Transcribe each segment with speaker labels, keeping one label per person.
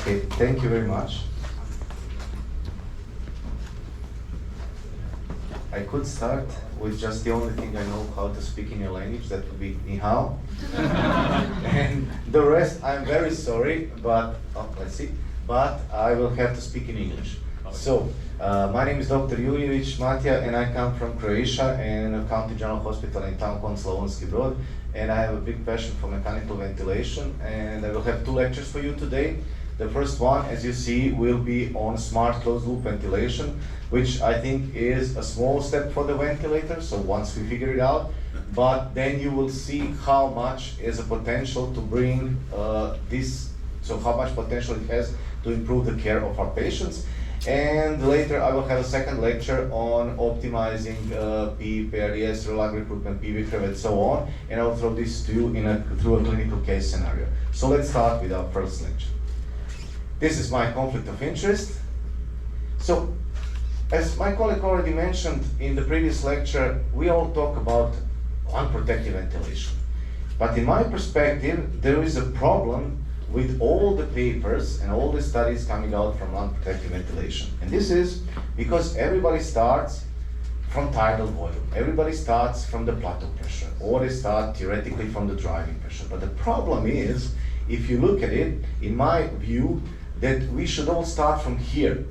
Speaker 1: Okay, thank you very much. I could start with just the only thing I know how to speak in your language, that would be ni hao. And the rest, I'm very sorry, but let's see. But I will have to speak in English. So, my name is Dr. Matija, and I come from Croatia and County General Hospital in town called Slavonski Brod. And I have a big passion for mechanical ventilation, and I will have 2 lectures for you today. The first one, as you see, will be on smart closed loop ventilation, which I think is a small step for the ventilator, so once we figure it out, but then you will see how much is a potential to bring so how much potential it has to improve the care of our patients. And later I will have a second lecture on optimizing PRDS, reliable recruitment, PV curve, and so on, and I will throw this to you through a clinical case scenario. So let's start with our first lecture. This is my conflict of interest. So, as my colleague already mentioned in the previous lecture, we all talk about lung protective ventilation. But in my perspective, there is a problem with all the papers and all the studies coming out from lung protective ventilation. And this is because everybody starts from tidal volume. Everybody starts from the plateau pressure, or they start theoretically from the driving pressure. But the problem is, if you look at it, in my view, that we should all start from here.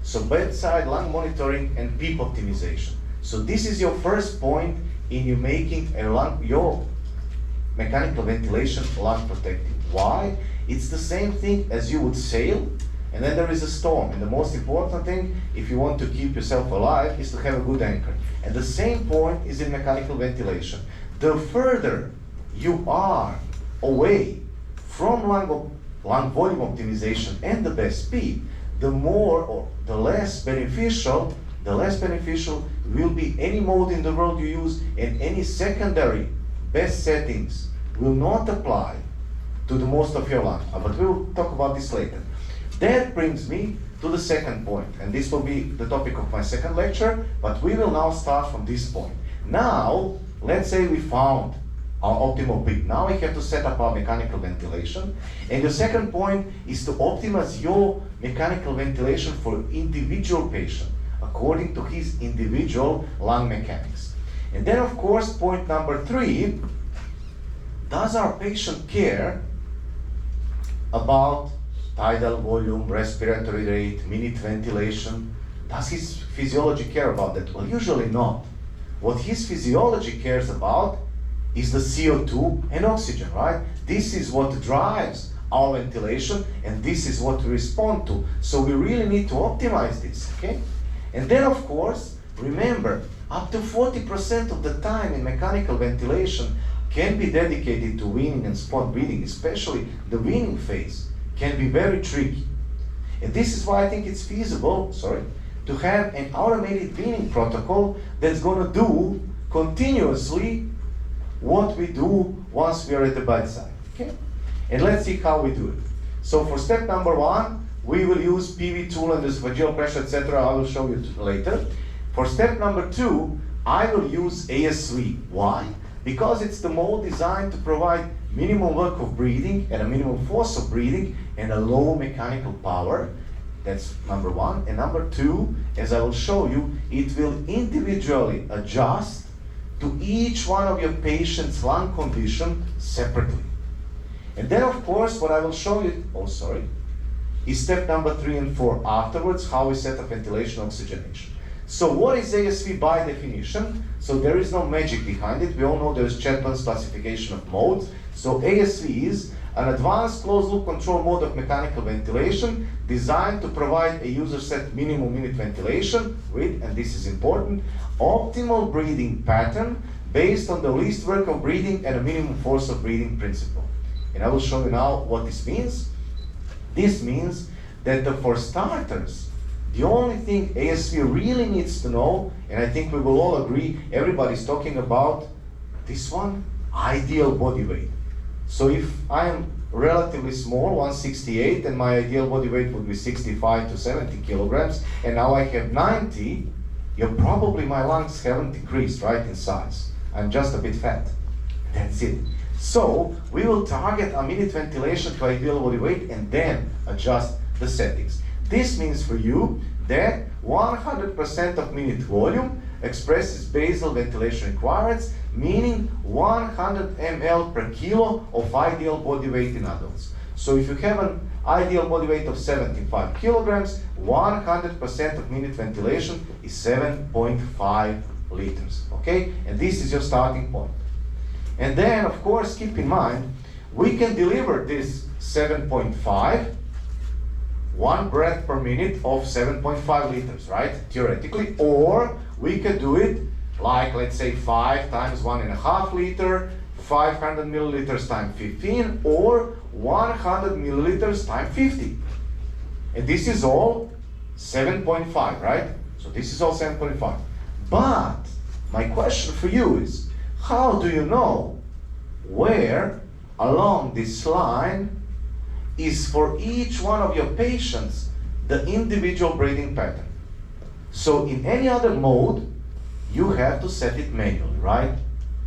Speaker 1: So bedside lung monitoring and PEEP optimization. So this is your first point in you making your mechanical ventilation lung protective. Why? It's the same thing as you would sail, and then there is a storm. And the most important thing, if you want to keep yourself alive, is to have a good anchor. And the same point is in mechanical ventilation. The further you are away from lung volume optimization and the best PEEP, the more or the less beneficial will be any mode in the world you use, and any secondary best settings will not apply to the most of your lung. But we will talk about this later. That brings me to the second point, and this will be the topic of my second lecture, but we will now start from this point. Now, let's say we found our optimal PEEP. Now we have to set up our mechanical ventilation. And the second point is to optimize your mechanical ventilation for individual patient according to his individual lung mechanics. And then, of course, point number 3, does our patient care about tidal volume, respiratory rate, minute ventilation? Does his physiology care about that? Well, usually not. What his physiology cares about is the CO2 and oxygen, right? This is what drives our ventilation, and this is what we respond to. So we really need to optimize this, okay? And then, of course, remember, up to 40% of the time in mechanical ventilation can be dedicated to weaning and spot breathing, especially the weaning phase can be very tricky. And this is why I think it's feasible, to have an automated weaning protocol that's gonna do continuously what we do once we are at the bedside, okay? And let's see how we do it. So for step number 1, we will use PV tool and esophageal pressure, etc. I will show you later. For step number 2, I will use ASV. Why? Because it's the mode designed to provide minimum work of breathing and a minimum force of breathing and a low mechanical power. That's number 1. And number 2, as I will show you, it will individually adjust to each one of your patient's lung condition separately. And then, of course, what I will show you, is step number 3 and 4 afterwards, how we set up ventilation oxygenation. So what is ASV by definition? So there is no magic behind it. We all know there is Chapman's classification of modes. So ASV is an advanced closed-loop control mode of mechanical ventilation designed to provide a user-set minimum minute ventilation with, and this is important, optimal breathing pattern based on the least work of breathing and a minimum force of breathing principle. And I will show you now what this means. This means that for starters, the only thing ASV really needs to know, and I think we will all agree, everybody's talking about this one, ideal body weight. So if I am relatively small, 168, and my ideal body weight would be 65 to 70 kilograms, and now I have 90, probably my lungs haven't decreased, right, in size. I'm just a bit fat. That's it. So we will target a minute ventilation to ideal body weight and then adjust the settings. This means for you that 100% of minute volume expresses basal ventilation requirements, meaning 100 ml per kilo of ideal body weight in adults. So if you have an ideal body weight of 75 kilograms, 100% of minute ventilation is 7.5 liters, okay? And this is your starting point. And then, of course, keep in mind, we can deliver this 7.5, 1 breath per minute of 7.5 liters, right? Theoretically, or we could do it like, let's say, 5 times 1.5 liter, 500 milliliters times 15, or 100 milliliters times 50. And this is all 7.5, right? So this is all 7.5. But my question for you is, how do you know where along this line is for each one of your patients the individual breathing pattern? So in any other mode, you have to set it manually, right?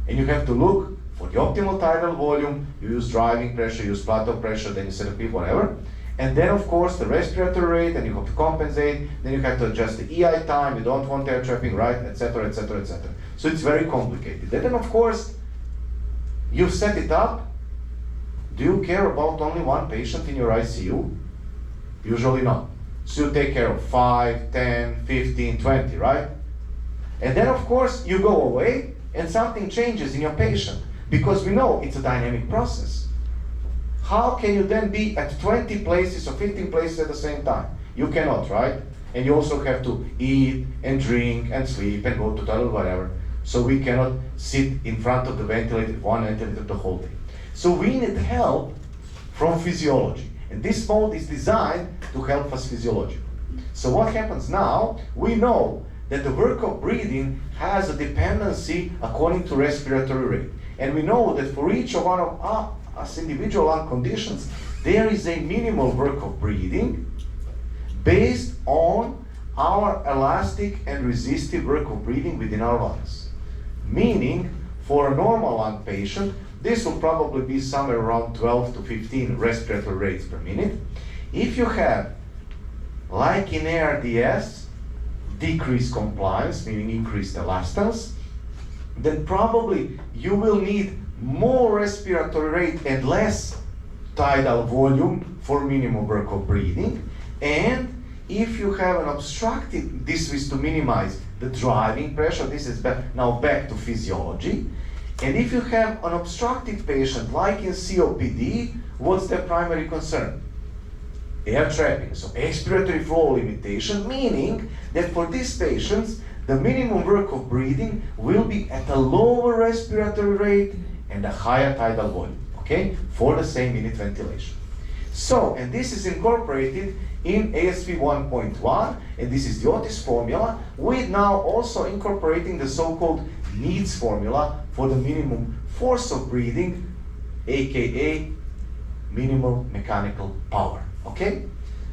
Speaker 1: And you have to look for the optimal tidal volume, you use driving pressure, use plateau pressure, then you set a P, whatever. And then of course the respiratory rate, and you have to compensate, then you have to adjust the EI time, you don't want air trapping, right, etc., etc., etc. So it's very complicated. And then of course, you set it up. Do you care about only one patient in your ICU? Usually not. So you take care of 5, 10, 15, 20, right? And then of course you go away and something changes in your patient, because we know it's a dynamic process. How can you then be at 20 places or 15 places at the same time? You cannot, right? And you also have to eat and drink and sleep and go to toilet, whatever. So we cannot sit in front of the ventilator, one ventilator the whole day. So we need help from physiology. And this mode is designed to help us physiologically. So what happens now, we know that the work of breathing has a dependency according to respiratory rate. And we know that for each one of us individual lung conditions, there is a minimal work of breathing based on our elastic and resistive work of breathing within our lungs. Meaning, for a normal lung patient, this will probably be somewhere around 12 to 15 respiratory rates per minute. If you have, like in ARDS, decreased compliance, meaning increased elastance, then probably you will need more respiratory rate and less tidal volume for minimum work of breathing. And if you have an obstructive, this is to minimize the driving pressure, this is now back to physiology. And if you have an obstructive patient, like in COPD, what's their primary concern? Air trapping, so expiratory flow limitation, meaning that for these patients, the minimum work of breathing will be at a lower respiratory rate and a higher tidal volume, okay, for the same minute ventilation. So, and this is incorporated in ASV 1.1, and this is the Otis formula, with now also incorporating the so-called needs formula for the minimum force of breathing, aka minimal mechanical power, okay?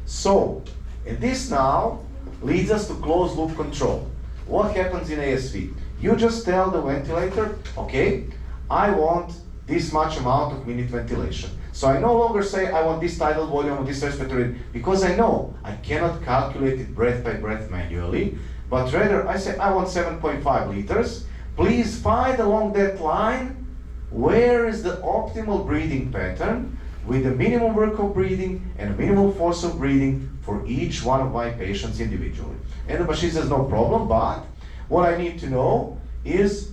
Speaker 1: So, and this now leads us to closed loop control. What happens in ASV? You just tell the ventilator, okay, I want this much amount of minute ventilation. So I no longer say I want this tidal volume or this respiratory, because I know I cannot calculate it breath by breath manually, but rather I say I want 7.5 liters. Please find along that line where is the optimal breathing pattern with the minimum work of breathing and a minimal force of breathing for each one of my patients individually. And the machine says no problem, but what I need to know is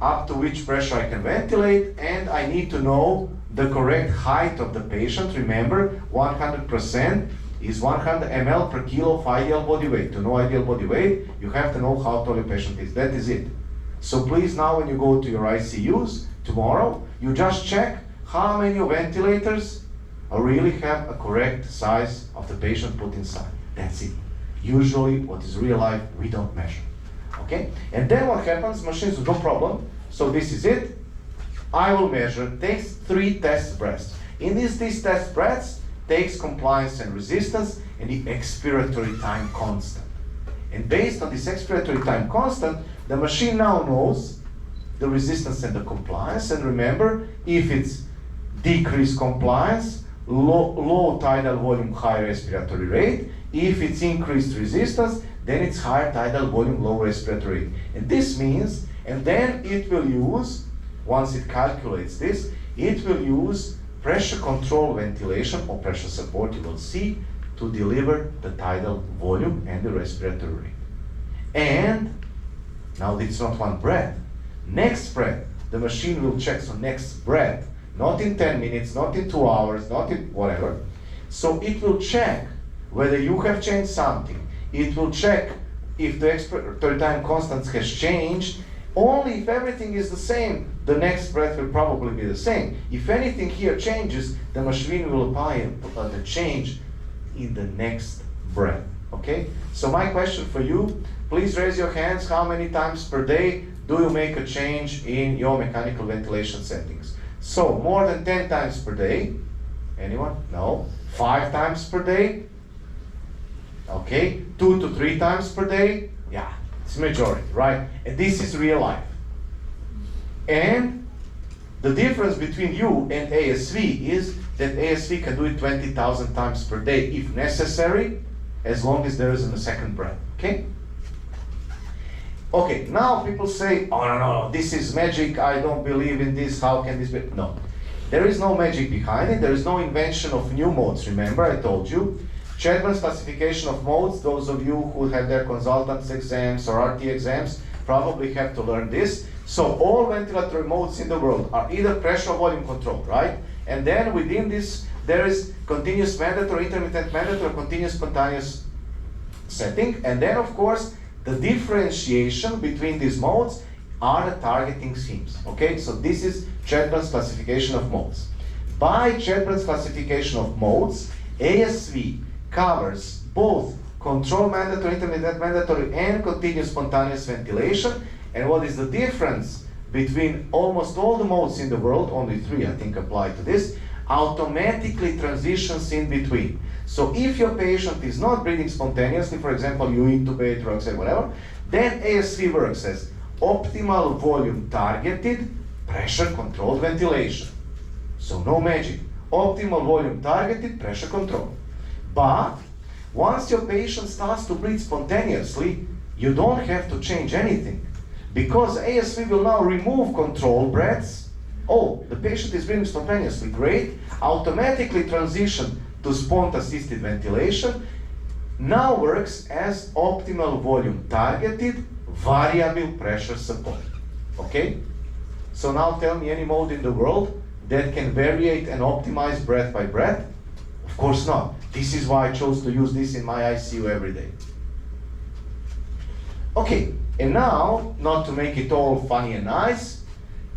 Speaker 1: up to which pressure I can ventilate, and I need to know the correct height of the patient. Remember, 100% is 100 ml per kilo of ideal body weight. To know ideal body weight, you have to know how tall your patient is. That is it. So please now when you go to your ICUs tomorrow, you just check how many ventilators really have a correct size of the patient put inside. That's it. Usually what is real life, we don't measure. Okay? And then what happens, machines, no problem. So this is it. I will measure, takes 3 test breaths. In these test breaths, takes compliance and resistance and the expiratory time constant. And based on this expiratory time constant, the machine now knows the resistance and the compliance. And remember, if it's decreased compliance, low tidal volume, high respiratory rate. If it's increased resistance, then it's higher tidal volume, low respiratory rate. And this means, and then it will use, once it calculates this, it will use pressure control ventilation or pressure support, you will see, to deliver the tidal volume and the respiratory rate. And now it's not one breath. Next breath, the machine will check, so next breath, not in 10 minutes, not in 2 hours, not in whatever. So it will check whether you have changed something. It will check if the expiratory time constant has changed. Only if everything is the same, the next breath will probably be the same. If anything here changes, the machine will apply the change in the next breath, okay? So my question for you, please raise your hands. How many times per day do you make a change in your mechanical ventilation settings? So more than 10 times per day? Anyone? No. 5 times per day? Okay. 2 to 3 times per day? Yeah, it's majority, right? And this is real life. And the difference between you and ASV is that ASV can do it 20,000 times per day if necessary, as long as there isn't a second breath, okay? Okay, now people say, oh no, this is magic, I don't believe in this, how can this be? No, there is no magic behind it, there is no invention of new modes, remember I told you. Chadbourn's classification of modes, those of you who have their consultants exams or RT exams probably have to learn this. So all ventilatory modes in the world are either pressure or volume control, right? And then within this, there is continuous mandatory, intermittent mandatory, continuous spontaneous setting. And then of course, the differentiation between these modes are the targeting schemes, okay? So this is Chadbourn's classification of modes. By Chadbourn's classification of modes, ASV covers both control mandatory, intermittent mandatory, and continuous spontaneous ventilation. And what is the difference between almost all the modes in the world, only 3 I think apply to this, automatically transitions in between. So if your patient is not breathing spontaneously, for example, you intubate or say whatever, then ASV works as optimal volume targeted pressure controlled ventilation. So no magic. Optimal volume targeted pressure control. But once your patient starts to breathe spontaneously, you don't have to change anything, because ASV will now remove control breaths. Oh, the patient is breathing spontaneously, great. Automatically transition to spontaneous-assisted ventilation. Now works as optimal volume targeted variable pressure support. Okay? So now tell me any mode in the world that can variate and optimize breath by breath? Of course not. This is why I chose to use this in my ICU every day. Okay, and now, not to make it all funny and nice,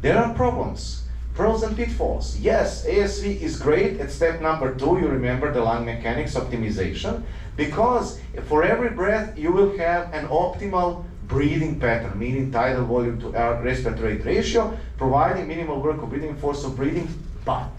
Speaker 1: there are problems. Pros and pitfalls. Yes, ASV is great at step number 2, you remember the lung mechanics optimization, because for every breath you will have an optimal breathing pattern, meaning tidal volume to respiratory rate ratio, providing minimal work of breathing, force of breathing, but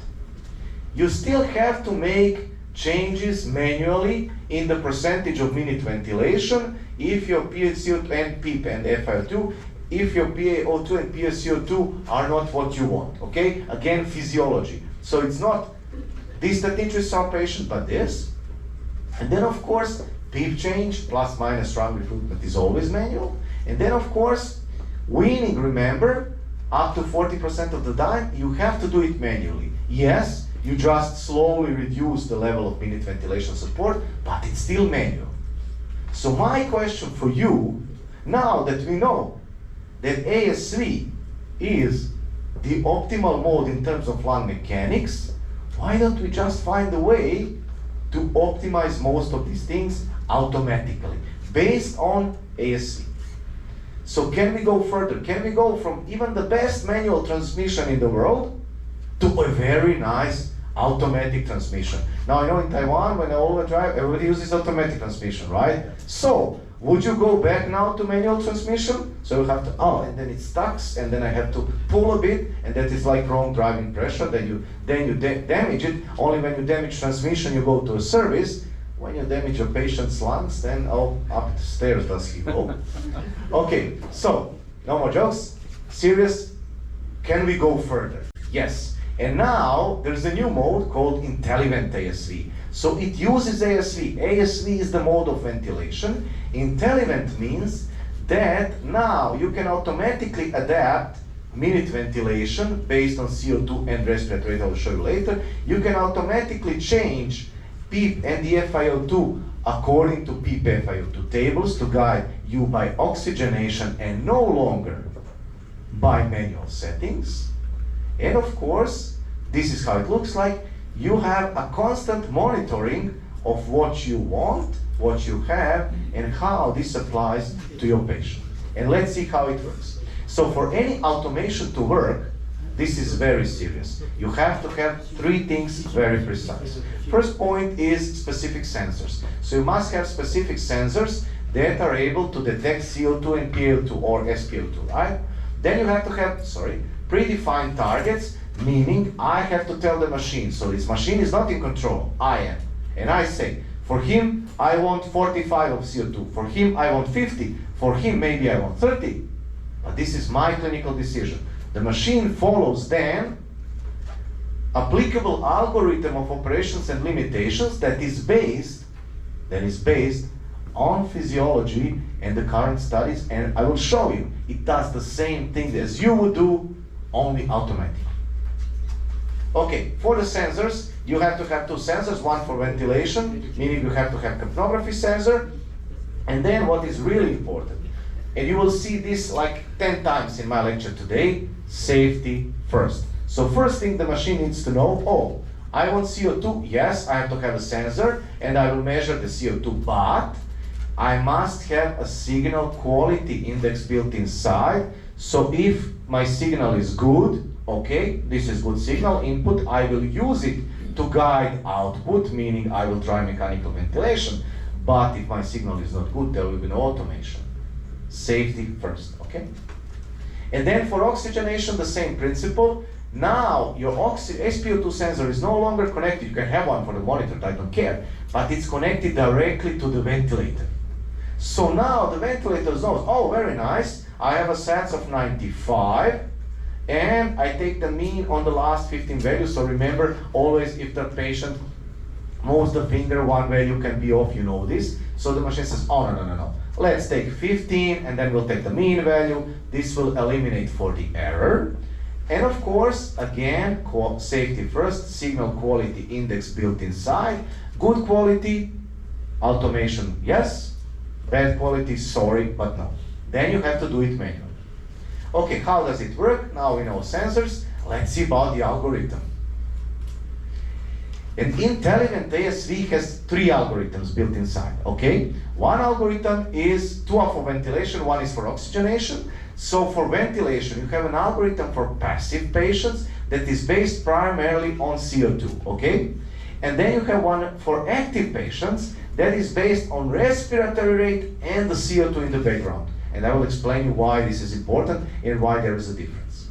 Speaker 1: you still have to make changes manually in the percentage of minute ventilation if your PaCO2 and PEEP and FiO2, if your PaO2 and PaCO2 are not what you want, okay? Again, physiology. So it's not this that interests our patient, but this. And then of course, PEEP change, plus minus round recruitment is always manual. And then of course, weaning, remember, up to 40% of the time, you have to do it manually. Yes, you just slowly reduce the level of minute ventilation support, but it's still manual. So my question for you, now that we know that ASV is the optimal mode in terms of lung mechanics, why don't we just find a way to optimize most of these things automatically, based on ASV? So can we go further? Can we go from even the best manual transmission in the world to a very nice automatic transmission? Now I know in Taiwan, when I overdrive, everybody uses automatic transmission, right? So would you go back now to manual transmission? So you have to, oh, and then it stucks, and then I have to pull a bit, and that is like wrong driving pressure. Then you damage it. Only when you damage transmission, you go to a service. When you damage your patient's lungs, then oh, up the stairs does he go. Okay, so no more jokes. Serious? Can we go further? Yes. And now there's a new mode called INTELLiVENT-ASV. So it uses ASV. ASV is the mode of ventilation. INTELLiVENT means that now you can automatically adapt minute ventilation based on CO2 and respiratory rate. I will show you later. You can automatically change PEEP and the FiO2 according to PEEP FiO2 tables to guide you by oxygenation and no longer by manual settings. And of course, this is how it looks like. You have a constant monitoring of what you want, what you have, and how this applies to your patient. And let's see how it works. So for any automation to work, this is very serious. You have to have three things very precise. First point is specific sensors. So you must have specific sensors that are able to detect CO2 and PaO2 or SpO2, right? Then you have to have, predefined targets, meaning I have to tell the machine. So this machine is not in control, I am. And I say, for him, I want 45 of CO2. For him, I want 50. For him, maybe I want 30. But this is my clinical decision. The machine follows then applicable algorithm of operations and limitations that is based on physiology and the current studies, and I will show you it does the same thing as you would do, only automatically. Okay, for the sensors, you have to have two sensors, one for ventilation, meaning you have to have capnography sensor, and then what is really important, and you will see this like 10 times in my lecture today, safety first. So first thing the machine needs to know, oh, I want CO2, yes, I have to have a sensor, and I will measure the CO2, but I must have a signal quality index built inside. So if my signal is good, okay, this is good signal input, I will use it to guide output, meaning I will try mechanical ventilation. But if my signal is not good, there will be no automation. Safety first, okay? And then for oxygenation, the same principle. Now your SpO2 sensor is no longer connected. You can have one for the monitor, I don't care, but it's connected directly to the ventilator. So now the ventilator knows, oh, very nice, I have a SATS of 95, and I take the mean on the last 15 values. So remember, always if the patient moves the finger, one value can be off, you know this. So the machine says, oh, no. Let's take 15, and then we'll take the mean value. This will eliminate for the error. And of course, again, safety first, signal quality index built inside. Good quality, automation, yes. Bad quality, sorry, but no. Then you have to do it manually. Okay, how does it work? Now we know sensors. Let's see about the algorithm. And INTELLiVENT-ASV has three algorithms built inside, okay? One algorithm is two are for ventilation, one is for oxygenation. So for ventilation, you have an algorithm for passive patients that is based primarily on CO2, okay? And then you have one for active patients that is based on respiratory rate and the CO2 in the background. And I will explain you why this is important and why there is a difference.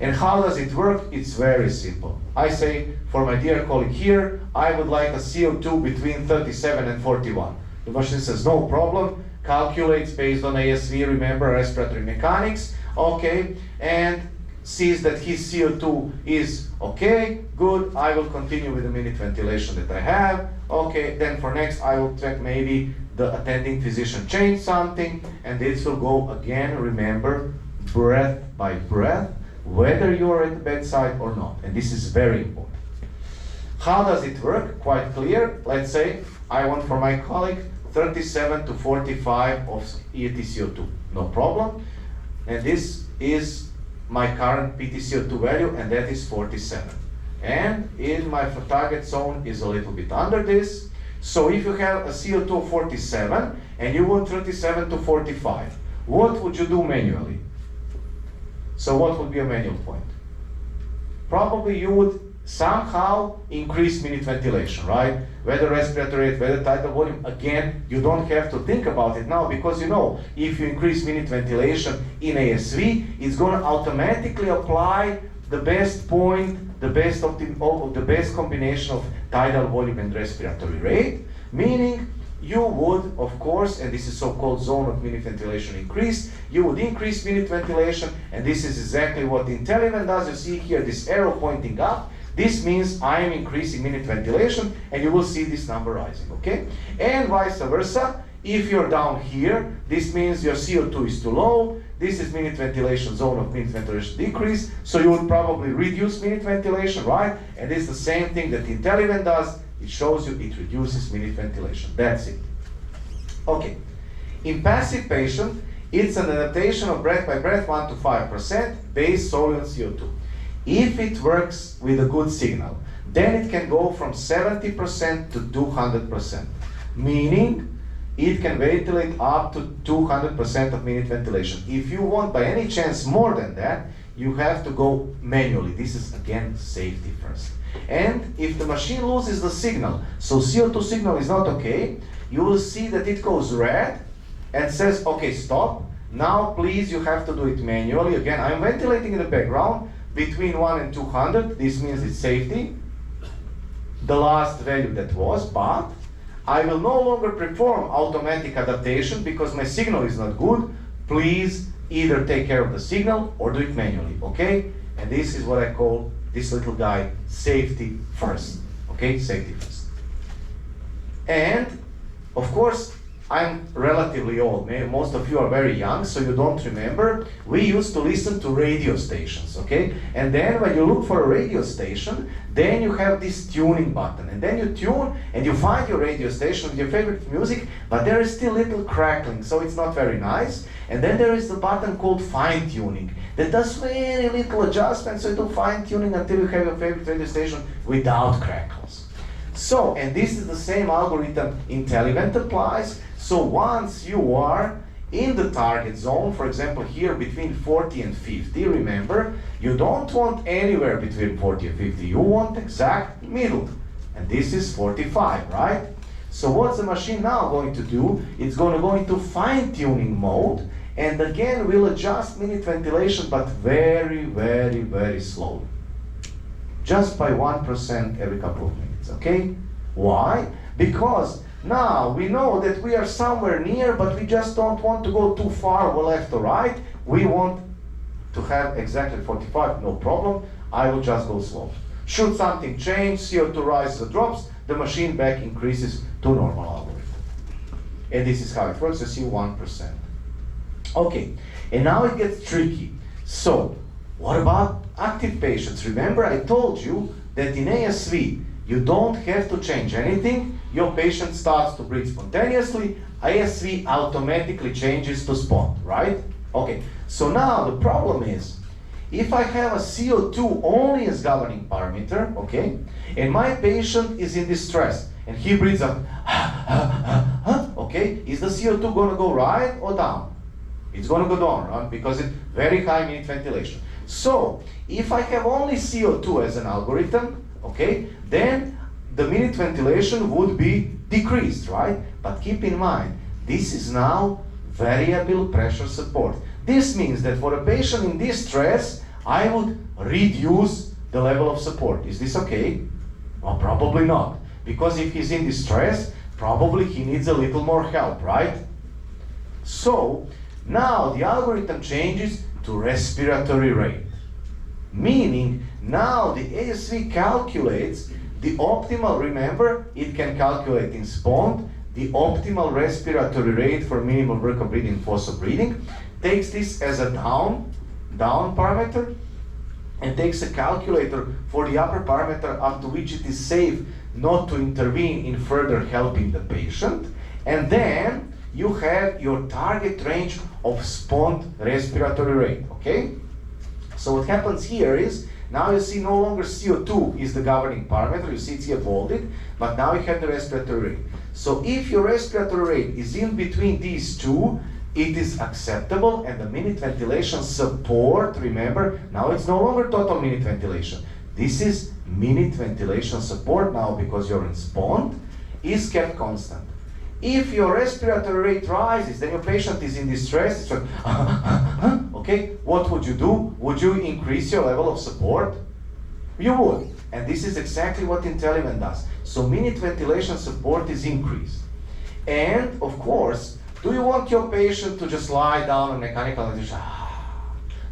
Speaker 1: And how does it work? It's very simple. I say, for my dear colleague here, I would like a CO2 between 37 and 41. The machine says, no problem, calculates based on ASV, remember respiratory mechanics, okay, and sees that his CO2 is okay, good, I will continue with the minute ventilation that I have, okay, then for next I will check maybe the attending physician change something, and this will go again, remember, breath by breath, whether you are at the bedside or not, and this is very important. How does it work? Quite clear. Let's say I want for my colleague 37 to 45 of ETCO2, no problem, and this is my current PTCO2 value, and that is 47. And in my target zone is a little bit under this. So if you have a CO2 of 47 and you want 37 to 45, what would you do manually? So what would be a manual point? Probably you would somehow increase minute ventilation, right? Whether respiratory rate, whether tidal volume, again, you don't have to think about it now, because you know, if you increase minute ventilation in ASV, it's going to automatically apply the best point, the best combination of tidal volume and respiratory rate, meaning you would, of course, and this is so-called zone of minute ventilation increase, you would increase minute ventilation, and this is exactly what INTELLiVENT does. You see here this arrow pointing up. This means I am increasing minute ventilation, and you will see this number rising, okay? And vice versa. If you're down here, this means your CO2 is too low. This is minute ventilation, zone of minute ventilation decrease. So you would probably reduce minute ventilation, right? And it's the same thing that INTELLiVENT does. It shows you it reduces minute ventilation. That's it. Okay. In passive patient, it's an adaptation of breath by breath 1 to 5% based solely on CO2. If it works with a good signal, then it can go from 70% to 200%, meaning it can ventilate up to 200% of minute ventilation. If you want by any chance more than that, you have to go manually. This is again safety first. And if the machine loses the signal, so CO2 signal is not okay, you will see that it goes red and says, okay, stop. Now please, you have to do it manually. Again, I'm ventilating in the background between 1 and 200. This means it's safety, the last value that was, but I will no longer perform automatic adaptation because my signal is not good. Please either take care of the signal or do it manually, okay? And this is what I call this little guy safety first, okay? Safety first. And of course, I'm relatively old. Most of you are very young, so you don't remember. We used to listen to radio stations, okay? And then when you look for a radio station, then you have this tuning button. And then you tune and you find your radio station with your favorite music, but there is still little crackling, so it's not very nice. And then there is the button called fine tuning that does very little adjustment, so you do fine tuning until you have your favorite radio station without crackles. So, and this is the same algorithm INTELLiVENT applies. So once you are in the target zone, for example here between 40 and 50, remember, you don't want anywhere between 40 and 50, you want exact middle. And this is 45, right? So what's the machine now going to do? It's going to go into fine-tuning mode, and again we'll adjust minute ventilation, but very, very, very slowly. Just by 1% every couple of minutes, okay? Why? Because now we know that we are somewhere near, but we just don't want to go too far or left or right. We want to have exactly 45, no problem. I will just go slow. Should something change, CO2 rises or drops, the machine back increases to normal algorithm. And this is how it works. You see 1%. Okay, and now it gets tricky. So, what about active patients? Remember, I told you that in ASV, you don't have to change anything. Your patient starts to breathe spontaneously. ASV automatically changes to spont, right? Okay, so now the problem is, if I have a CO2 only as governing parameter, okay, and my patient is in distress, and he breathes up, okay, is the CO2 going to go right or down? It's going to go down, right? Because it's very high minute ventilation. So, if I have only CO2 as an algorithm, okay, then the minute ventilation would be decreased, right? But keep in mind, this is now variable pressure support. This means that for a patient in distress, I would reduce the level of support. Is this okay? Well, probably not. Because if he's in distress, probably he needs a little more help, right? So, now the algorithm changes to respiratory rate. Meaning, now the ASV calculates the optimal, remember, it can calculate in spont, the optimal respiratory rate for minimal work of breathing and force of breathing, takes this as a down parameter, and takes a calculator for the upper parameter up to which it is safe not to intervene in further helping the patient, and then you have your target range of spont respiratory rate, okay? So what happens here is, now you see no longer CO2 is the governing parameter, you see it's here bolded, but now you have the respiratory rate. So if your respiratory rate is in between these two, it is acceptable, and the minute ventilation support, remember, now it's no longer total minute ventilation. This is minute ventilation support now because you're in spont, is kept constant. If your respiratory rate rises, then your patient is in distress, it's like, okay, what would you do? Would you increase your level of support? You would. And this is exactly what INTELLiVENT does. So minute ventilation support is increased. And of course, do you want your patient to just lie down on mechanical ventilation?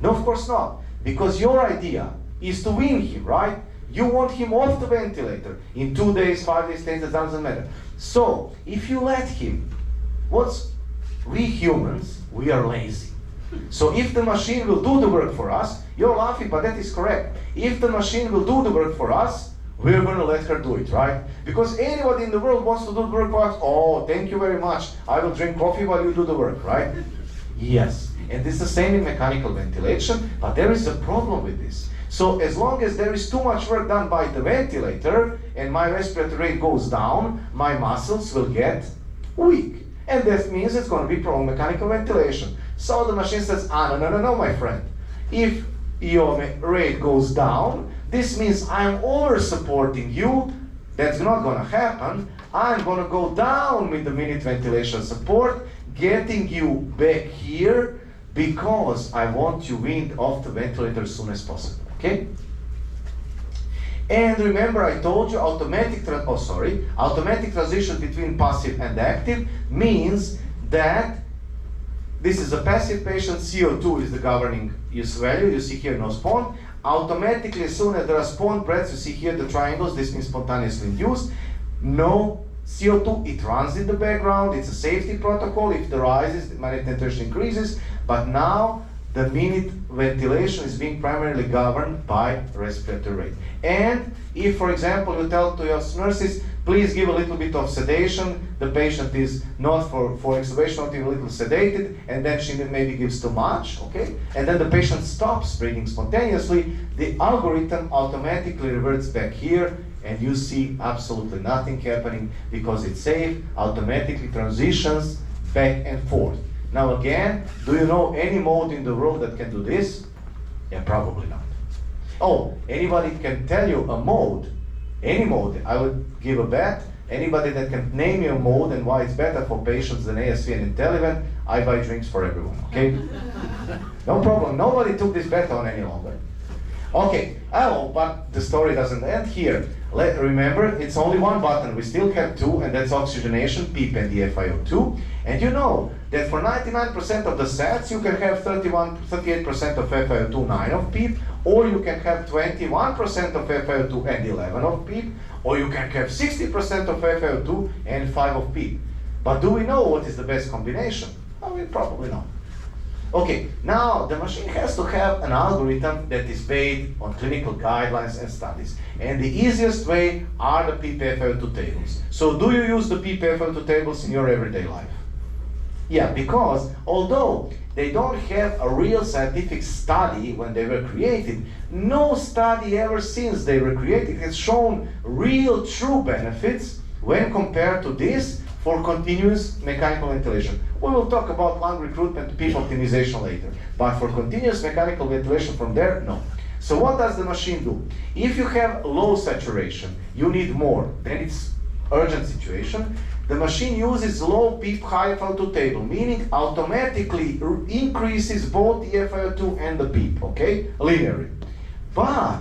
Speaker 1: No, of course not. Because your idea is to wean him, right? You want him off the ventilator in 2 days, 5 days, 10 days, doesn't matter. So if you let him, we humans, we are lazy. So if the machine will do the work for us, you're laughing, but that is correct. If the machine will do the work for us, we're going to let her do it, right? Because anybody in the world wants to do the work for us. Oh, thank you very much. I will drink coffee while you do the work, right? Yes. And it's the same in mechanical ventilation, but there is a problem with this. So as long as there is too much work done by the ventilator and my respiratory rate goes down, my muscles will get weak. And that means it's going to be prone mechanical ventilation. So the machine says, no, my friend. If your rate goes down, this means I'm over supporting you. That's not going to happen. I'm going to go down with the minute ventilation support, getting you back here because I want you weaned off the ventilator as soon as possible. Okay? And remember, I told you automatic transition between passive and active means that this is a passive patient, CO2 is the governing use value, you see here no spawn. Automatically, as soon as there are spawn breaths, you see here the triangles, this means spontaneously induced. No CO2, it runs in the background, it's a safety protocol. If it rises, the minute ventilation increases, but now the minute ventilation is being primarily governed by respiratory rate. And if, for example, you tell to your nurses, please give a little bit of sedation, the patient is not for extubation, not even a little sedated, and then she maybe gives too much, okay? And then the patient stops breathing spontaneously, the algorithm automatically reverts back here, and you see absolutely nothing happening because it's safe, automatically transitions back and forth. Now again, do you know any mode in the world that can do this? Yeah, probably not. Oh, anybody can tell you a mode, any mode, I would give a bet. Anybody that can name you a mode and why it's better for patients than ASV and INTELLiVENT, I buy drinks for everyone, okay? No problem, nobody took this bet on any longer. Okay, but the story doesn't end here. Remember, it's only one button. We still have two, and that's oxygenation, PEEP and the FiO2. And you know that for 99% of the sets, you can have 38% of FiO2, 9 of PEEP, or you can have 21% of FiO2 and 11 of PEEP, or you can have 60% of FiO2 and 5 of PEEP. But do we know what is the best combination? Oh, we probably not. Okay, now the machine has to have an algorithm that is based on clinical guidelines and studies. And the easiest way are the PEEP FiO2 tables. So do you use the PEEP FiO2 tables in your everyday life? Yeah, because although they don't have a real scientific study when they were created, no study ever since they were created has shown real true benefits when compared to this for continuous mechanical ventilation. We will talk about lung recruitment, PEEP optimization later. But for continuous mechanical ventilation from there, no. So what does the machine do? If you have low saturation, you need more, then it's urgent situation. The machine uses low PEEP high FiO2 table, meaning automatically increases both the FiO2 and the PEEP, okay? Linearly. But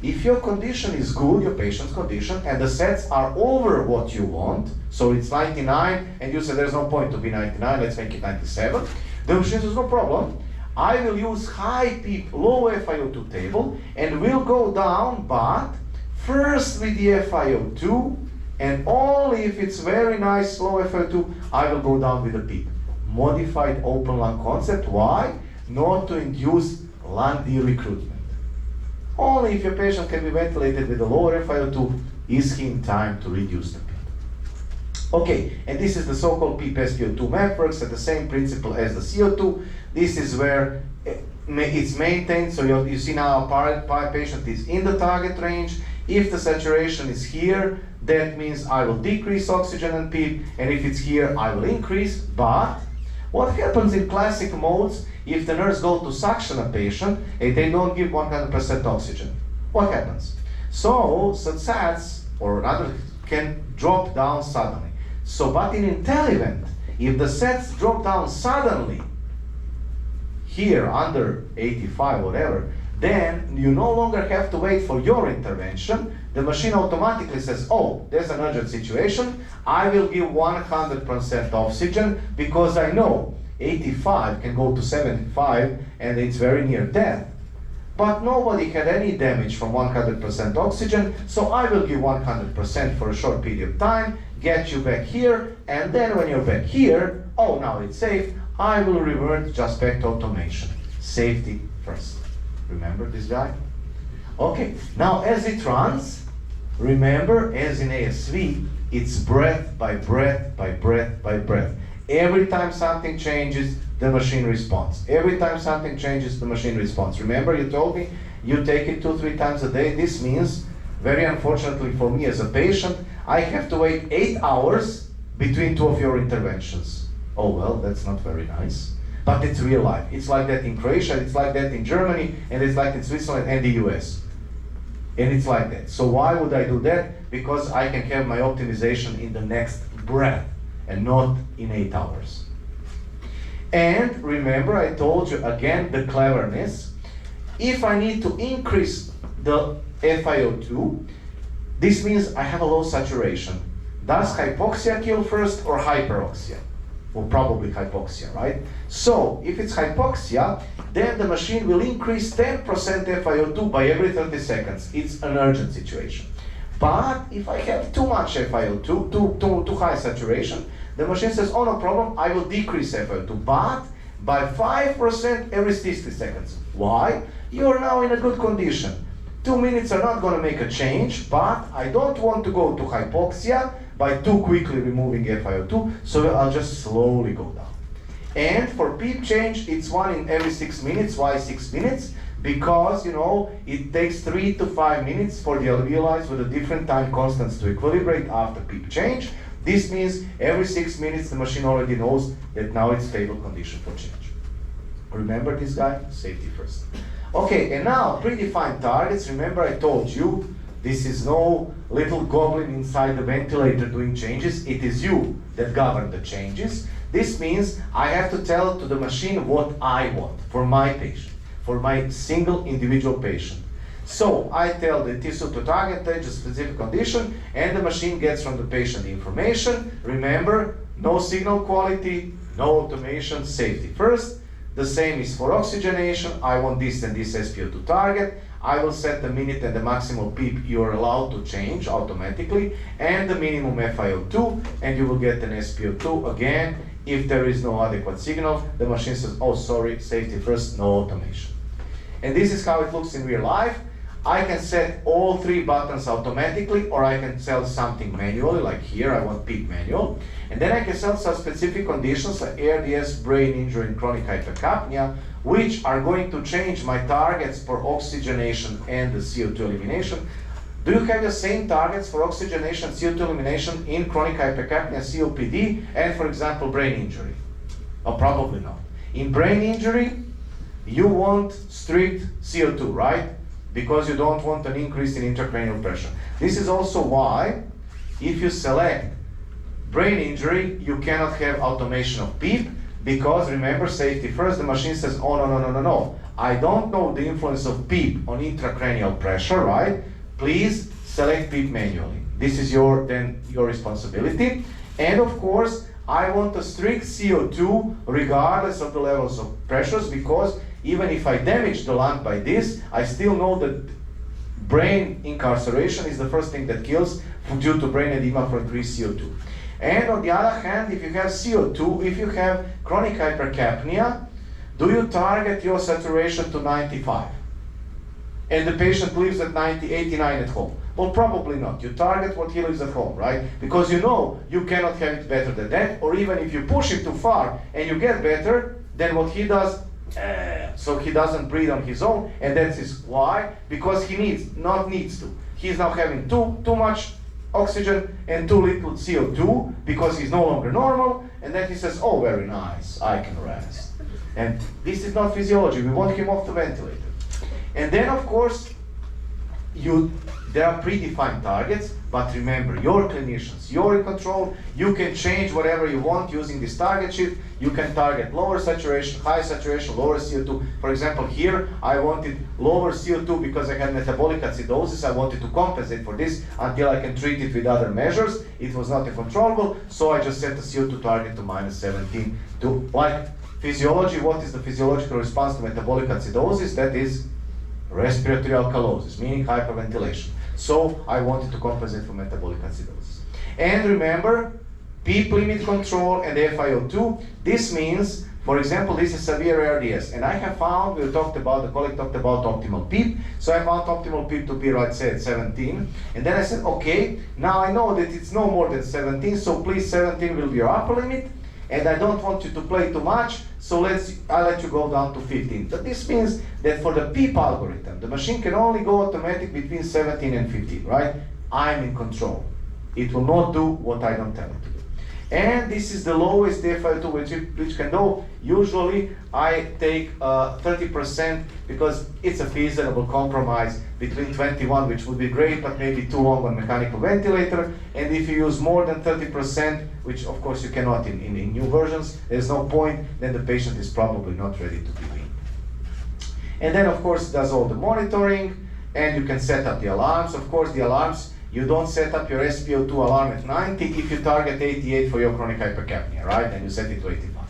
Speaker 1: if your condition is good, your patient's condition, and the sets are over what you want, so it's 99, and you say there's no point to be 99, let's make it 97, the machine says no problem. I will use high PEEP, low FiO2 table, and will go down, but first with the FiO2, and only if it's very nice low FiO2, I will go down with the PEEP. Modified open lung concept. Why? Not to induce lung de-recruitment. Only if your patient can be ventilated with a lower FiO2 is he in time to reduce the PEEP. Okay, and this is the so-called PEEP SpO2 map, works at the same principle as the CO2. This is where it's maintained, so you see now our patient is in the target range. If the saturation is here, that means I will decrease oxygen and PEEP, and if it's here, I will increase. But what happens in classic modes if the nurse goes to suction a patient and they don't give 100% oxygen? What happens? So some sats or another can drop down suddenly. So, but in INTELLiVENT, if the sats drop down suddenly, here under 85, whatever, then you no longer have to wait for your intervention. The machine automatically says, oh, there's an urgent situation. I will give 100% oxygen because I know 85 can go to 75 and it's very near death. But nobody had any damage from 100% oxygen, so I will give 100% for a short period of time, get you back here, and then when you're back here, oh, now it's safe, I will revert just back to automation. Safety first. Remember this guy? Okay, now as it runs, remember, as in ASV, it's breath by breath by breath by breath. Every time something changes, the machine responds. Every time something changes, the machine responds. Remember, you told me you take it 2-3 times a day. This means, very unfortunately for me as a patient, I have to wait 8 hours between 2 of your interventions. Oh well, that's not very nice. But it's real life. It's like that in Croatia, it's like that in Germany, and it's like in Switzerland and the US. And it's like that. So why would I do that? Because I can have my optimization in the next breath and not in 8 hours. And remember, I told you again the cleverness. If I need to increase the FiO2, this means I have a low saturation. Does hypoxia kill first or hyperoxia? Well, probably hypoxia, right? So if it's hypoxia, then the machine will increase 10% FiO2 by every 30 seconds. It's an urgent situation. But if I have too much FiO2, too high saturation, the machine says, oh, no problem, I will decrease FiO2, but by 5% every 60 seconds. Why? You're now in a good condition. 2 minutes are not going to make a change, but I don't want to go to hypoxia by too quickly removing FiO2, so I'll just slowly go down. And for PEEP change, it's 1 in every 6 minutes. Why 6 minutes? Because, you know, it takes 3 to 5 minutes for the alveoli with a different time constants to equilibrate after PEEP change. This means every 6 minutes the machine already knows that now it's stable condition for change. Remember this guy? Safety first. Okay, and now predefined targets. Remember I told you this is no little goblin inside the ventilator doing changes. It is you that govern the changes. This means I have to tell to the machine what I want for my patient, for my single individual patient. So I tell the tissue to target a specific condition, and the machine gets from the patient the information. Remember, no signal quality, no automation, safety first. The same is for oxygenation. I want this and this SpO2 target. I will set the minute and the maximal PEEP you're allowed to change automatically, and the minimum FiO2, and you will get an SpO2 again. If there is no adequate signal, the machine says, oh sorry, safety first, no automation. And this is how it looks in real life. I can set all 3 buttons automatically, or I can set something manually, like here I want PEEP manual. And then I can set some specific conditions like ARDS, brain injury, and chronic hypercapnia, which are going to change my targets for oxygenation and the CO2 elimination. Do you have the same targets for oxygenation, CO2 elimination in chronic hypercapnia, COPD, and for example, brain injury? Oh, probably not. In brain injury, you want strict CO2, right? Because you don't want an increase in intracranial pressure. This is also why, if you select brain injury, you cannot have automation of PEEP, because remember, safety first, the machine says, oh, no. I don't know the influence of PEEP on intracranial pressure, right? Please select PEEP manually. This is your responsibility. And of course, I want a strict CO2 regardless of the levels of pressures, because even if I damage the lung by this, I still know that brain incarceration is the first thing that kills due to brain edema for increased CO2. And on the other hand, if you have CO2, if you have chronic hypercapnia, do you target your saturation to 95? And the patient lives at 90, 89 at home? Well, probably not. You target what he lives at home, right? Because you know you cannot have it better than that, or even if you push it too far and you get better, then what he does, so he doesn't breathe on his own, and that's his why? Because he needs to. He's now having too much oxygen and too little CO2 because he's no longer normal, and then he says, oh, very nice, I can rest. And this is not physiology. We want him off the ventilator. And then, of course, you there are predefined targets, but remember, your clinicians, you're in control, you can change whatever you want using this target sheet. You can target lower saturation, high saturation, lower CO2. For example, here, I wanted lower CO2 because I had metabolic acidosis. I wanted to compensate for this until I can treat it with other measures. It was not uncontrollable, so I just set the CO2 target to -17. To, like physiology, what is the physiological response to metabolic acidosis? That is respiratory alkalosis, meaning hyperventilation. So I wanted to compensate for metabolic acidosis. And remember, PEEP limit control and FiO2. This means, for example, this is severe ARDS, and I have found, the colleague talked about optimal PEEP, so I found optimal PEEP to be, let's say, at 17, and then I said, okay, now I know that it's no more than 17, so please 17 will be your upper limit, and I don't want you to play too much, so I'll let you go down to 15. But this means that for the PEEP algorithm, the machine can only go automatic between 17 and 15, right? I'm in control. It will not do what I don't tell it to do. And this is the lowest FiO2 which can do. Usually I take 30% because it's a feasible compromise between 21, which would be great, but maybe too long on mechanical ventilator. And if you use more than 30%, which of course you cannot in new versions, there's no point, then the patient is probably not ready to be weaned. And then of course it does all the monitoring, and you can set up the alarms. Of course the alarms, you don't set up your SpO2 alarm at 90 if you target 88 for your chronic hypercapnia, right? And you set it to 85.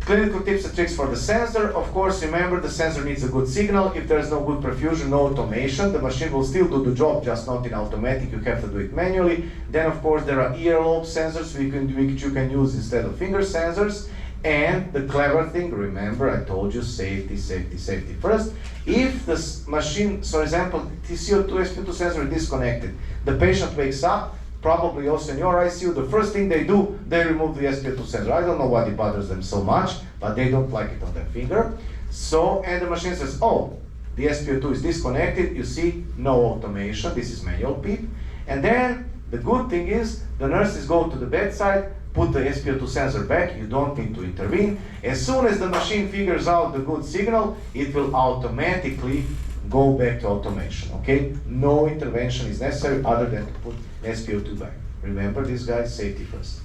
Speaker 1: Clinical tips and tricks for the sensor. Of course, remember the sensor needs a good signal. If there's no good perfusion, no automation, the machine will still do the job, just not in automatic. You have to do it manually. Then, of course, there are earlobe sensors which you can use instead of finger sensors. And the clever thing, remember, I told you safety, safety, safety first. If the machine, for example, the CO2, SpO2 sensor is disconnected, the patient wakes up, probably also in your ICU, the first thing they do, they remove the SpO2 sensor. I don't know why it bothers them so much, but they don't like it on their finger. So, and the machine says, oh, the SpO2 is disconnected, you see, no automation, this is manual PEEP. And then, the good thing is, the nurses go to the bedside, put the SpO2 sensor back, you don't need to intervene. As soon as the machine figures out the good signal, it will automatically go back to automation, okay? No intervention is necessary other than to put SpO2 back. Remember this, guys, safety first.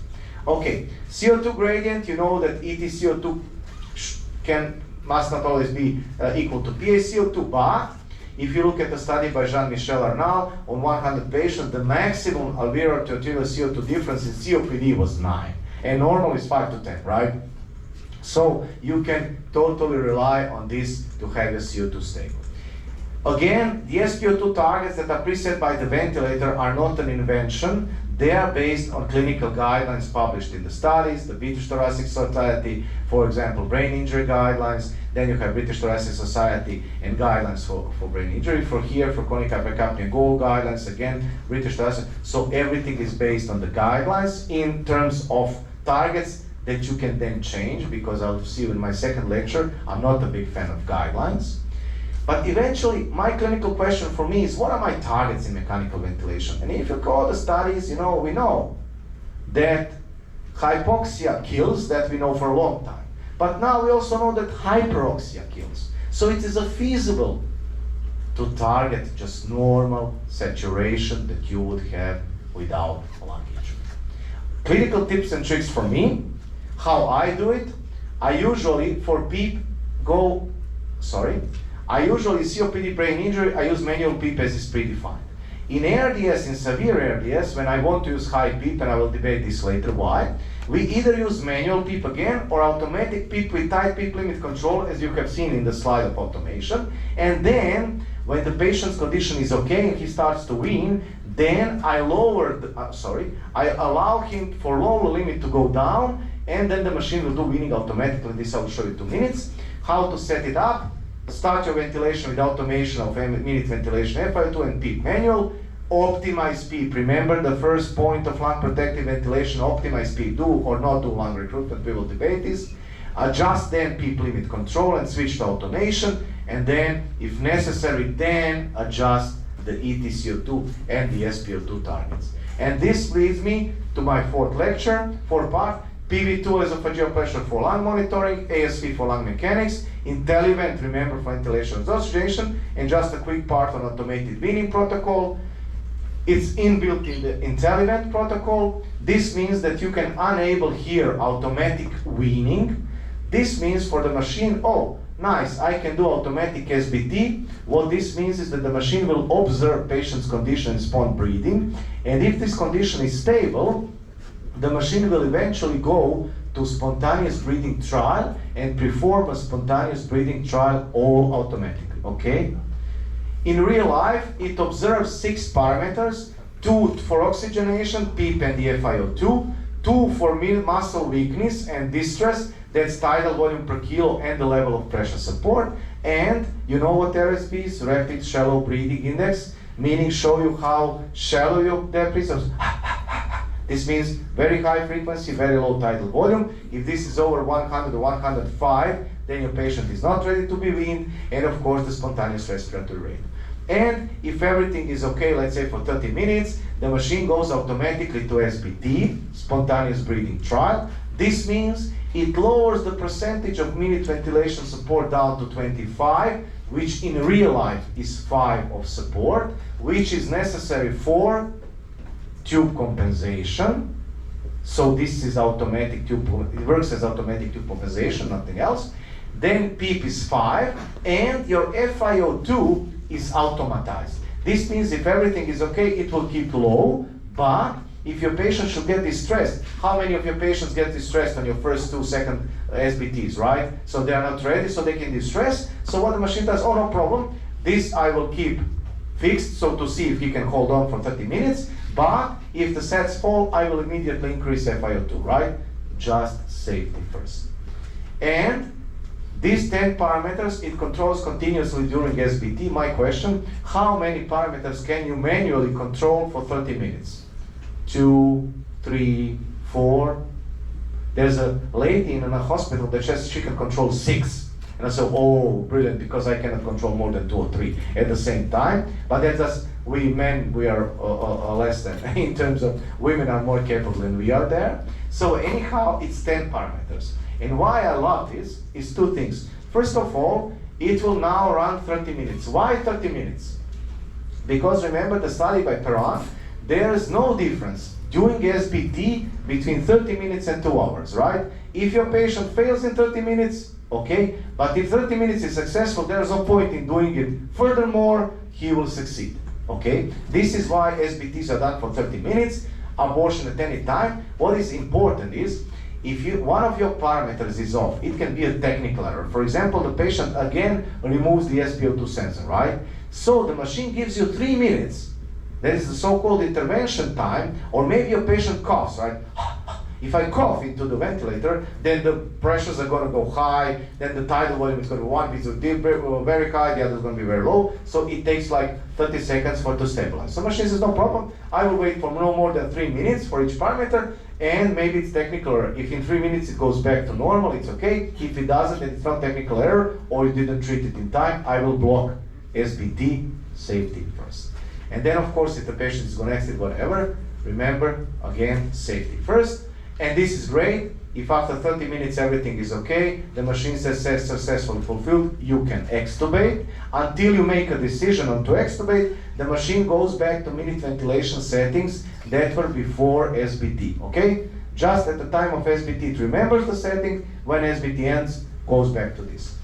Speaker 1: Okay, CO2 gradient, you know that EtCO2 must not always be equal to PaCO2, but if you look at the study by Jean-Michel Arnal, on 100 patients, the maximum alveolar to arterial CO2 difference in COPD was 9, and normal is 5 to 10, right? So you can totally rely on this to have your CO2 stable. Again, the SpO2 targets that are preset by the ventilator are not an invention. They are based on clinical guidelines published in the studies, the British Thoracic Society, for example, brain injury guidelines. Then you have British Thoracic Society and guidelines for brain injury. For chronic hypercapnia, GOLD guidelines, again, British Thoracic. So everything is based on the guidelines in terms of targets that you can then change, because I'll see you in my second lecture, I'm not a big fan of guidelines. But eventually, my clinical question for me is, what are my targets in mechanical ventilation? And if you go to the studies, we know that hypoxia kills, that we know for a long time. But now we also know that hyperoxia kills. So it is feasible to target just normal saturation that you would have without lung injury. Clinical tips and tricks for me, how I do it. I usually, for PEEP, I usually COPD brain injury, I use manual PEEP as is predefined. In ARDS, in severe ARDS, when I want to use high PEEP, and I will debate this later why, we either use manual PEEP again or automatic PEEP with tight PEEP limit control, as you have seen in the slide of automation. And then, when the patient's condition is okay and he starts to wean, then I allow him for lower limit to go down, and then the machine will do weaning automatically. This I will show you in 2 minutes. How to set it up. Start your ventilation with automation of minute ventilation FiO2 and PEEP manual. Optimize PEEP. Remember the first point of lung protective ventilation, optimize PEEP. Do or not do lung recruitment, we will debate this. Adjust then PEEP limit control and switch to automation. And then, if necessary, then adjust the EtCO2 and the SpO2 targets. And this leads me to my fourth part, PV2 esophageal pressure for lung monitoring, ASV for lung mechanics, INTELLiVENT, remember, for ventilation and oxygenation, and just a quick part on automated weaning protocol. It's inbuilt in the INTELLiVENT protocol. This means that you can enable here automatic weaning. This means for the machine, oh, nice, I can do automatic SBT. What this means is that the machine will observe patient's condition and respond breathing. And if this condition is stable, the machine will eventually go to spontaneous breathing trial and perform a spontaneous breathing trial all automatically, okay? In real life, it observes 6 parameters, 2 for oxygenation, PEEP and the FiO2, 2 for muscle weakness and distress, that's tidal volume per kilo and the level of pressure support, and you know what RSB is? Rapid Shallow Breathing Index, meaning show you how shallow your depth is. This means very high frequency, very low tidal volume. If this is over 100 or 105, then your patient is not ready to be weaned, and of course the spontaneous respiratory rate. And if everything is okay, let's say for 30 minutes, the machine goes automatically to SBT, spontaneous breathing trial. This means it lowers the percentage of minute ventilation support down to 25, which in real life is 5 of support, which is necessary for tube compensation. So this is automatic tube, it works as automatic tube compensation, nothing else. Then PEEP is 5, and your FiO2 is automatized. This means if everything is okay, it will keep low, but if your patient should get distressed, how many of your patients get distressed on your first 2 second SBTs, right? So they are not ready, so they can distress. So what the machine does, oh, no problem, this I will keep fixed, so to see if he can hold on for 30 minutes, but if the sets fall, I will immediately increase FiO2, right? Just safety first. And these 10 parameters, it controls continuously during SBT. My question, how many parameters can you manually control for 30 minutes? 2, 3, 4. There's a lady in a hospital that says she can control 6. And I said, oh, brilliant, because I cannot control more than 2 or 3 at the same time. But that's just, we men, we are less than, in terms of women are more capable than we are there. So anyhow, it's 10 parameters. And why I love this is 2 things. First of all, it will now run 30 minutes. Why 30 minutes? Because remember the study by Perron, there is no difference doing SBT between 30 minutes and 2 hours, right? If your patient fails in 30 minutes, okay, but if 30 minutes is successful, there is no point in doing it. Furthermore, he will succeed, okay? This is why SBTs are done for 30 minutes, abortion at any time. What is important is, if one of your parameters is off, it can be a technical error. For example, the patient again removes the SpO2 sensor, right? So the machine gives you 3 minutes. That is the so-called intervention time, or maybe your patient coughs, right? If I cough into the ventilator, then the pressures are going to go high, then the tidal volume is going to be one piece of very high, the other is going to be very low, so it takes like 30 seconds for it to stabilize. So machine says, no problem, I will wait for no more than 3 minutes for each parameter, and maybe it's technical error. If in 3 minutes it goes back to normal, it's okay. If it doesn't, then it's not technical error, or you didn't treat it in time, I will block SBT, safety first. And then of course, if the patient is going to exit, whatever, remember, again, safety first. And this is great. If after 30 minutes everything is okay, the machine says successfully fulfilled, you can extubate. Until you make a decision on to extubate, the machine goes back to minute ventilation settings that were before SBT, okay? Just at the time of SBT, it remembers the setting. When SBT ends, goes back to this.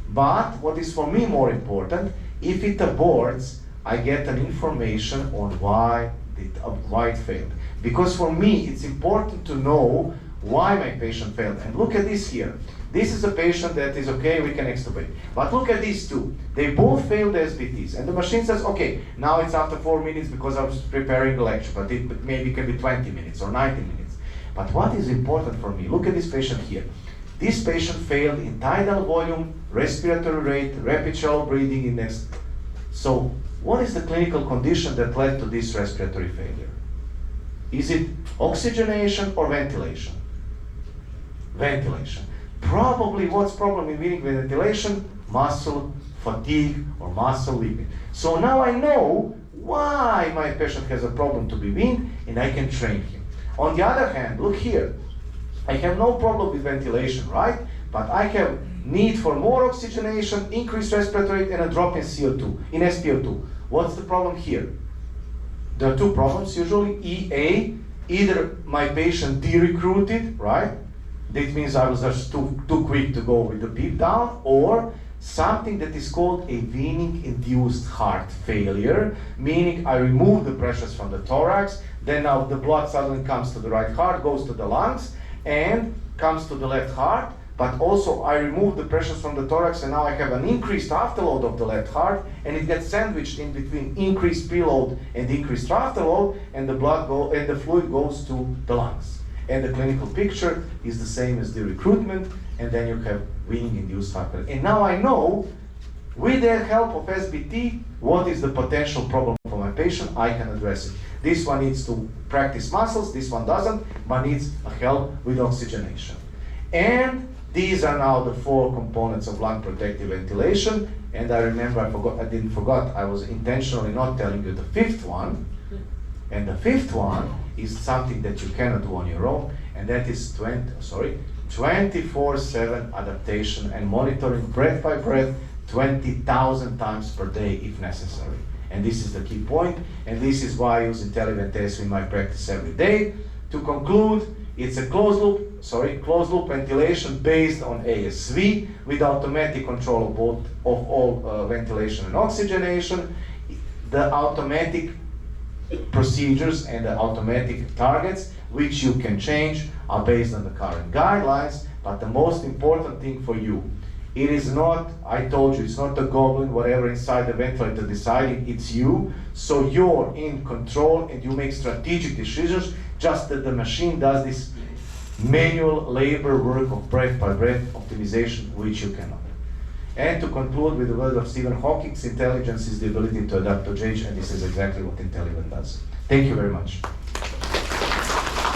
Speaker 1: But what is for me more important, if it aborts, I get an information on why it failed. Because for me, it's important to know why my patient failed. And look at this here. This is a patient that is okay, we can extubate. But look at these 2. They both failed SBTs. And the machine says, okay, now it's after 4 minutes because I was preparing the lecture, but it maybe can be 20 minutes or 90 minutes. But what is important for me, look at this patient here. This patient failed in tidal volume, respiratory rate, rapid shallow breathing index. So what is the clinical condition that led to this respiratory failure? Is it oxygenation or ventilation? Ventilation. Probably what's problem in weaning with ventilation? Muscle fatigue or muscle weakness. So now I know why my patient has a problem to be weaned, and I can train him. On the other hand, look here. I have no problem with ventilation, right? But I have need for more oxygenation, increased respiratory rate, and a drop in CO2, in SpO2. What's the problem here? There are two problems usually. EA, either my patient de-recruited, right? That means I was just too quick to go with the PEEP down, or something that is called a weaning-induced heart failure, meaning I remove the pressures from the thorax, then now the blood suddenly comes to the right heart, goes to the lungs, and comes to the left heart, but also I remove the pressures from the thorax, and now I have an increased afterload of the left heart, and it gets sandwiched in between increased preload and increased afterload, and the fluid goes to the lungs. And the clinical picture is the same as the recruitment, and then you have weaning-induced heart failure. And now I know, with the help of SBT, what is the potential problem for my patient. I can address it. This one needs to practice muscles, this one doesn't, but needs help with oxygenation. And these are now the 4 components of lung protective ventilation. And I remember, I didn't forget, I was intentionally not telling you the 5th one. And the 5th one is something that you cannot do on your own, and that is 24/7 adaptation and monitoring breath by breath 20,000 times per day if necessary. And this is the key point, and this is why I use INTELLiVENT-ASV in my practice every day. To conclude, it's a closed loop ventilation based on ASV with automatic control of all ventilation and oxygenation. The automatic procedures and the automatic targets, which you can change, are based on the current guidelines. But the most important thing for you, it is not, I told you, it's not the goblin, whatever inside the ventilator deciding, it's you. So you're in control and you make strategic decisions, just that the machine does this manual labor work of breath by breath optimization, which you cannot. And to conclude with the word of Stephen Hawking, intelligence is the ability to adapt to change, and this is exactly what INTELLiVENT does. Thank you very much.